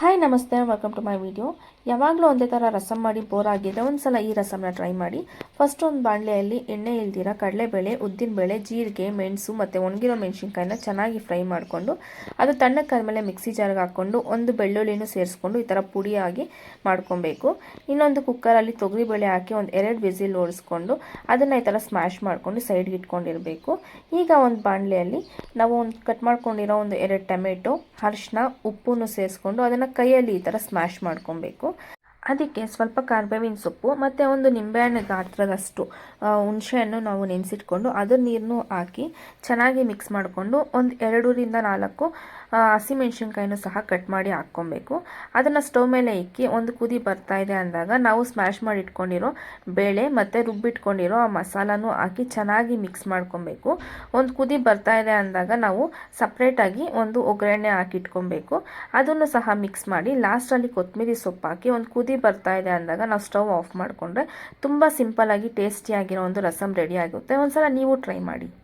Hi ನಮಸ್ತೆ, welcome to my video. ಯಾವಾಗಲೂ ಒಂದೇ ಥರ ರಸಮ್ ಮಾಡಿ ಬೋರ್ ಆಗಿದ್ದರೆ ಒಂದು ಸಲ ಈ ರಸಮ್ನ ಟ್ರೈ ಮಾಡಿ. ಫಸ್ಟ್ ಒಂದು ಬಾಣಲೆಯಲ್ಲಿ ಎಣ್ಣೆ ಇಲ್ದಿರ ಕಡಲೆಬೇಳೆ, ಉದ್ದಿನಬೇಳೆ, ಜೀರಿಗೆ, ಮೆಣಸು ಮತ್ತು ಒಣಗಿರೋ ಮೆಣಸಿನ್ಕಾಯಿನ ಚೆನ್ನಾಗಿ ಫ್ರೈ ಮಾಡಿಕೊಂಡು ಅದು ತಣ್ಣಕ್ಕಾದ್ಮೇಲೆ ಮಿಕ್ಸಿ ಜಾರ್ಗೆ ಹಾಕ್ಕೊಂಡು ಒಂದು ಬೆಳ್ಳುಳ್ಳಿನೂ ಸೇರಿಸ್ಕೊಂಡು ಈ ಥರ ಪುಡಿಯಾಗಿ ಮಾಡ್ಕೊಬೇಕು. ಇನ್ನೊಂದು ಕುಕ್ಕರಲ್ಲಿ ತೊಗರಿಬೇಳೆ ಹಾಕಿ ಒಂದು 2 ವಿಸಿಲ್ ಓಡಿಸ್ಕೊಂಡು ಅದನ್ನು ಈ ಥರ ಸ್ಮ್ಯಾಶ್ ಮಾಡಿಕೊಂಡು ಸೈಡ್ಗೆ ಇಟ್ಕೊಂಡಿರಬೇಕು. ಈಗ ಒಂದು ಬಾಣಲೆಯಲ್ಲಿ ನಾವು ಒಂದು ಕಟ್ ಮಾಡ್ಕೊಂಡಿರೋ ಒಂದು 2 ಟೊಮೆಟೊ, ಅರಿಶಿನ, ಉಪ್ಪನ್ನು ಸೇರಿಸ್ಕೊಂಡು ಅದನ್ನು ಕೈಯಲ್ಲಿ ಈ ಥರ ಸ್ಮ್ಯಾಶ್ ಮಾಡ್ಕೊಬೇಕು. ಅದಕ್ಕೆ ಸ್ವಲ್ಪ ಕರಿಬೇವಿನ ಸೊಪ್ಪು ಮತ್ತು ಒಂದು ನಿಂಬೆಹಣ್ಣು ಗಾತ್ರದಷ್ಟು ಹುಣಸೆಹಣ್ಣು ನಾವು ನೆನೆಸಿಟ್ಕೊಂಡು ಅದರ ನೀರನ್ನು ಹಾಕಿ ಚೆನ್ನಾಗಿ ಮಿಕ್ಸ್ ಮಾಡಿಕೊಂಡು ಒಂದು 2-4 ಹಸಿಮೆಣ್ಸಿನ್ಕಾಯಿನೂ ಸಹ ಕಟ್ ಮಾಡಿ ಹಾಕ್ಕೊಬೇಕು. ಅದನ್ನು ಸ್ಟವ್ ಮೇಲೆ ಇಕ್ಕಿ ಒಂದು ಕುದಿ ಬರ್ತಾ ಇದೆ ಅಂದಾಗ ನಾವು ಸ್ಮ್ಯಾಶ್ ಮಾಡಿ ಇಟ್ಕೊಂಡಿರೋ ಬೇಳೆ ಮತ್ತು ರುಬ್ಬಿಟ್ಕೊಂಡಿರೋ ಆ ಮಸಾಲಾನು ಹಾಕಿ ಚೆನ್ನಾಗಿ ಮಿಕ್ಸ್ ಮಾಡ್ಕೊಬೇಕು. ಒಂದು ಕುದಿ ಬರ್ತಾ ಇದೆ ಅಂದಾಗ ನಾವು ಸಪ್ರೇಟಾಗಿ ಒಂದು ಒಗ್ಗರಣೆ ಹಾಕಿ ಇಟ್ಕೊಬೇಕು. ಅದನ್ನು ಸಹ ಮಿಕ್ಸ್ ಮಾಡಿ ಲಾಸ್ಟಲ್ಲಿ ಕೊತ್ತಂಬರಿ ಸೊಪ್ಪು ಹಾಕಿ ಒಂದು ಕುದಿ ಬರ್ತಾ ಇದೆ ಅಂದಾಗ ನಾವು ಸ್ಟವ್ ಆಫ್ ಮಾಡಿಕೊಂಡ್ರೆ ತುಂಬ ಸಿಂಪಲ್ಲಾಗಿ ಟೇಸ್ಟಿಯಾಗಿರೋ ಒಂದು ರಸಮ್ ರೆಡಿ ಆಗುತ್ತೆ. ಒಂದ್ಸಲ ನೀವು ಟ್ರೈ ಮಾಡಿ.